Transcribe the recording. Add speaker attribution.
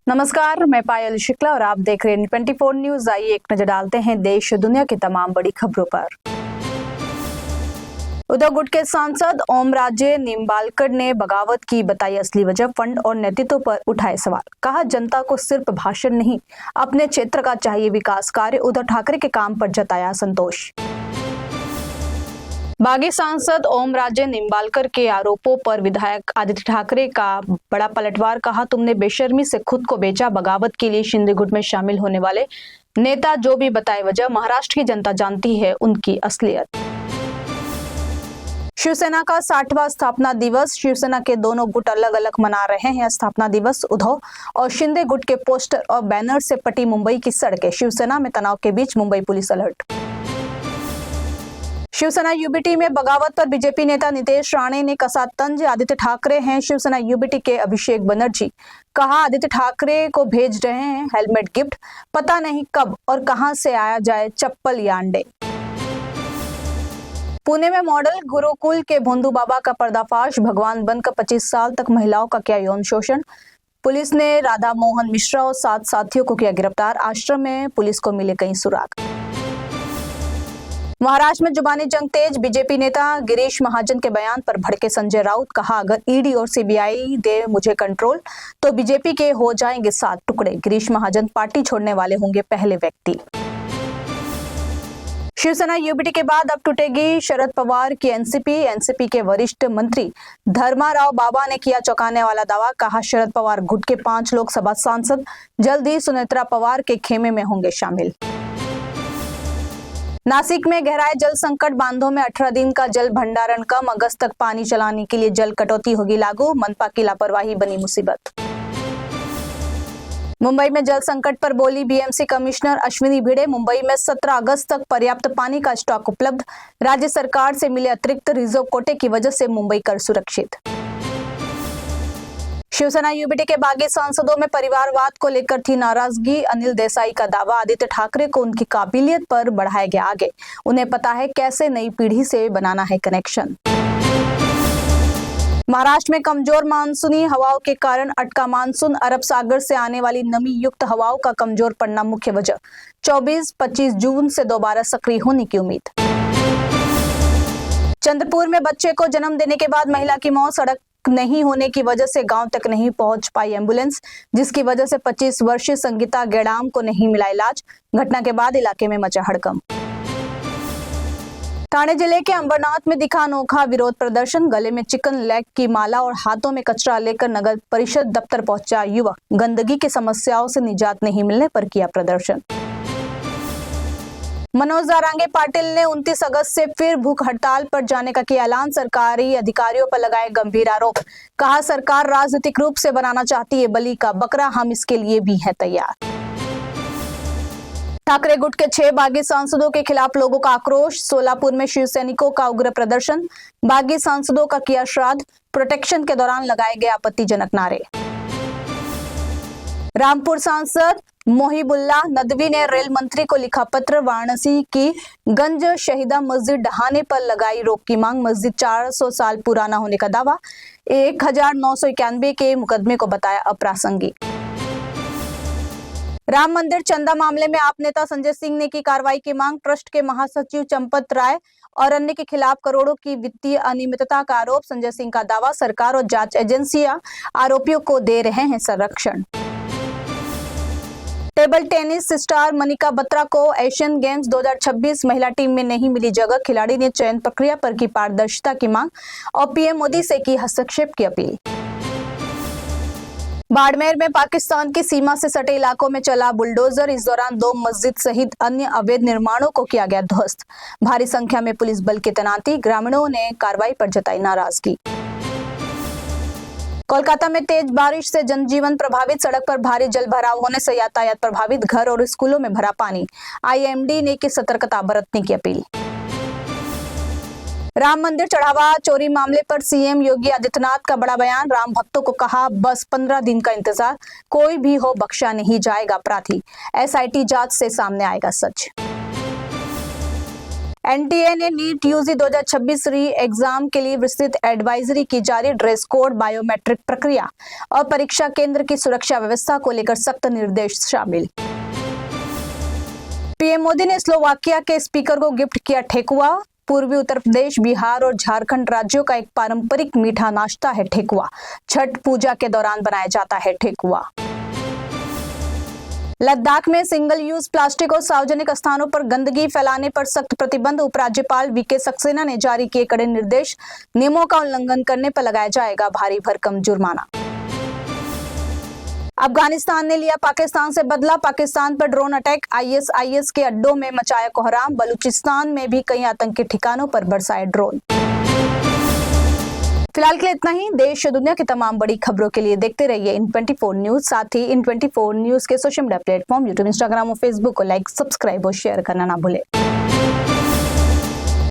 Speaker 1: नमस्कार, मैं पायल शुक्ला और आप देख रहे हैं 24 न्यूज। आइए एक नजर डालते हैं देश दुनिया की तमाम बड़ी खबरों पर। उद्धव गुट के सांसद ओमराजे निंबालकर ने बगावत की बताई असली वजह, फंड और नेतृत्व पर उठाए सवाल। कहा, जनता को सिर्फ भाषण नहीं, अपने क्षेत्र का चाहिए विकास कार्य। उद्धव ठाकरे के काम पर जताया संतोष। बागी सांसद ओमराजे निंबालकर के आरोपों पर विधायक आदित्य ठाकरे का बड़ा पलटवार। कहा, तुमने बेशर्मी से खुद को बेचा। बगावत के लिए शिंदे गुट में शामिल होने वाले नेता जो भी बताए वजह, महाराष्ट्र की जनता जानती है उनकी असलियत। शिवसेना का 60वां स्थापना दिवस। शिवसेना के दोनों गुट अलग अलग मना रहे हैं स्थापना दिवस। उद्धव और शिंदे गुट के पोस्टर और बैनर से पटी मुंबई की सड़कें। शिवसेना में तनाव के बीच Mumbai police alert. Shivsena UBT में बगावत पर बीजेपी नेता नितेश राणे ने कसा तंज। आदित्य ठाकरे हैं शिवसेना यूबीटी के अभिषेक बनर्जी। कहा, आदित्य ठाकरे को भेज रहे हैं हेलमेट गिफ्ट, पता नहीं कब और कहां से आया जाए चप्पल या अंडे। पुणे में मॉडल गुरुकुल के भोंदू बाबा का पर्दाफाश। भगवान बनकर 25 साल तक महिलाओं का किया यौन शोषण। पुलिस ने राधा मोहन मिश्रा और 7 साथियों को किया गिरफ्तार। आश्रम में पुलिस को मिले कई सुराग। महाराष्ट्र में जुबानी जंग तेज। बीजेपी नेता गिरीश महाजन के बयान पर भड़के संजय राउत। कहा, अगर ईडी और सीबीआई दे मुझे कंट्रोल तो बीजेपी के हो जाएंगे 7 टुकड़े। गिरीश महाजन पार्टी छोड़ने वाले होंगे पहले व्यक्ति। शिवसेना यूबीटी के बाद अब टूटेगी शरद पवार की एनसीपी। एनसीपी के वरिष्ठ मंत्री धर्माराव बाबा ने किया चौंकाने वाला दावा। कहा, शरद पवार गुट के 5 लोकसभा सांसद जल्द ही सुनेत्रा पवार के खेमे में होंगे शामिल। नासिक में गहराए जल संकट। बांधों में 18 दिन का जल भंडारण कम। अगस्त तक पानी चलाने के लिए जल कटौती होगी लागू। मनपा की लापरवाही बनी मुसीबत। मुंबई में जल संकट पर बोली बीएमसी कमिश्नर अश्विनी भिड़े। मुंबई में 17 अगस्त तक पर्याप्त पानी का स्टॉक उपलब्ध। राज्य सरकार से मिले अतिरिक्त रिजर्व कोटे की वजह से मुंबई कर सुरक्षित। शिवसेना यूबीटी के बागी सांसदों में परिवारवाद को लेकर थी नाराजगी। अनिल देसाई का दावा, आदित्य ठाकरे को उनकी काबिलियत पर बढ़ाया गया आगे। उन्हें पता है कैसे नई पीढ़ी से बनाना है कनेक्शन। महाराष्ट्र में कमजोर मानसूनी हवाओं के कारण अटका मानसून। अरब सागर से आने वाली नमी युक्त हवाओं का कमजोर पड़ना मुख्य वजह। 24-25 जून से दोबारा सक्रिय होने की उम्मीद। चंद्रपुर में बच्चे को जन्म देने के बाद महिला की मौत। सड़क नहीं होने की वजह से गांव तक नहीं पहुंच पाई एम्बुलेंस, जिसकी वजह से 25 वर्षीय संगीता गेड़ाम को नहीं मिला इलाज। घटना के बाद इलाके में मचा हड़कंप। ठाणे जिले के अंबरनाथ में दिखा अनोखा विरोध प्रदर्शन। गले में चिकन लेग की माला और हाथों में कचरा लेकर नगर परिषद दफ्तर पहुंचा युवक। गंदगी की समस्याओं से निजात नहीं मिलने पर किया प्रदर्शन। मनोज दारांगे पाटिल ने 29 अगस्त से फिर भूख हड़ताल पर जाने का किया ऐलान। सरकारी अधिकारियों पर लगाए गंभीर आरोप। कहा, सरकार राजनीतिक रूप से बनाना चाहती है बलि का बकरा, हम इसके लिए भी हैं तैयार। ठाकरे गुट के 6 बागी सांसदों के खिलाफ लोगों का आक्रोश। सोलापुर में शिवसैनिकों का उग्र प्रदर्शन। बागी सांसदों का किया श्राद्ध। प्रोटेक्शन के दौरान लगाए गए आपत्तिजनक नारे। रामपुर सांसद मोहिबुल्लाह नदवी ने रेल मंत्री को लिखा पत्र। वाराणसी की गंज शहीदा मस्जिद ढहाने पर लगाई रोक की मांग। मस्जिद 400 साल पुराना होने का दावा। 1991 के मुकदमे को बताया अप्रासंगिक। राम मंदिर चंदा मामले में आप नेता संजय सिंह ने की कार्रवाई की मांग। ट्रस्ट के महासचिव चंपत राय और अन्य के खिलाफ करोड़ों की वित्तीय अनियमितता का आरोप। संजय सिंह का दावा, सरकार और जांच एजेंसियां आरोपियों को दे रहे हैं संरक्षण। Table tennis star Manika Batra को एशियन गेम्स 2026 महिला टीम में नहीं मिली जगह। खिलाड़ी ने चयन प्रक्रिया पर की पारदर्शिता की मांग और पीएम मोदी से की हस्तक्षेप की अपील। बाड़मेर में पाकिस्तान की सीमा से सटे इलाकों में चला बुलडोजर। इस दौरान 2 मस्जिद सहित अन्य अवैध निर्माणों को किया गया ध्वस्त। भारी संख्या में पुलिस बल की तैनाती। ग्रामीणों ने कार्रवाई पर जताई नाराजगी। कोलकाता में तेज बारिश से जनजीवन प्रभावित। सड़क पर भारी जल भराव होने से यातायात प्रभावित। घर और स्कूलों में भरा पानी। आईएमडी ने की सतर्कता बरतने की अपील। राम मंदिर चढ़ावा चोरी मामले पर सीएम योगी आदित्यनाथ का बड़ा बयान। राम भक्तों को कहा, बस 15 दिन का इंतजार, कोई भी हो बख्शा नहीं जाएगा अपराधी। एसआईटी जांच से सामने आएगा सच। एनटीए ने नीट यूजी 2026 री एग्जाम के लिए विस्तृत एडवाइजरी की जारी। ड्रेस कोड, बायोमेट्रिक प्रक्रिया और परीक्षा केंद्र की सुरक्षा व्यवस्था को लेकर सख्त निर्देश शामिल। पीएम मोदी ने स्लोवाकिया के स्पीकर को गिफ्ट किया ठेकुआ। पूर्वी उत्तर प्रदेश, बिहार और झारखंड राज्यों का एक पारंपरिक मीठा नाश्ता है ठेकुआ। छठ पूजा के दौरान बनाया जाता है ठेकुआ। लद्दाख में सिंगल यूज प्लास्टिक और सार्वजनिक स्थानों पर गंदगी फैलाने पर सख्त प्रतिबंध। उपराज्यपाल वीके सक्सेना ने जारी किए कड़े निर्देश। नियमों का उल्लंघन करने पर लगाया जाएगा भारी भरकम जुर्माना। अफगानिस्तान ने लिया पाकिस्तान से बदला। पाकिस्तान पर ड्रोन अटैक, आईएसआईएस के अड्डों में मचाया कोहराम। बलूचिस्तान में भी कई आतंकी ठिकानों पर बरसाए ड्रोन। फिलहाल के लिए इतना ही। देश और दुनिया की तमाम बड़ी खबरों के लिए देखते रहिए इन 24 न्यूज। साथ ही इन 24 न्यूज के social media platform YouTube, Instagram और फेसबुक को लाइक, सब्सक्राइब और शेयर करना ना भूले।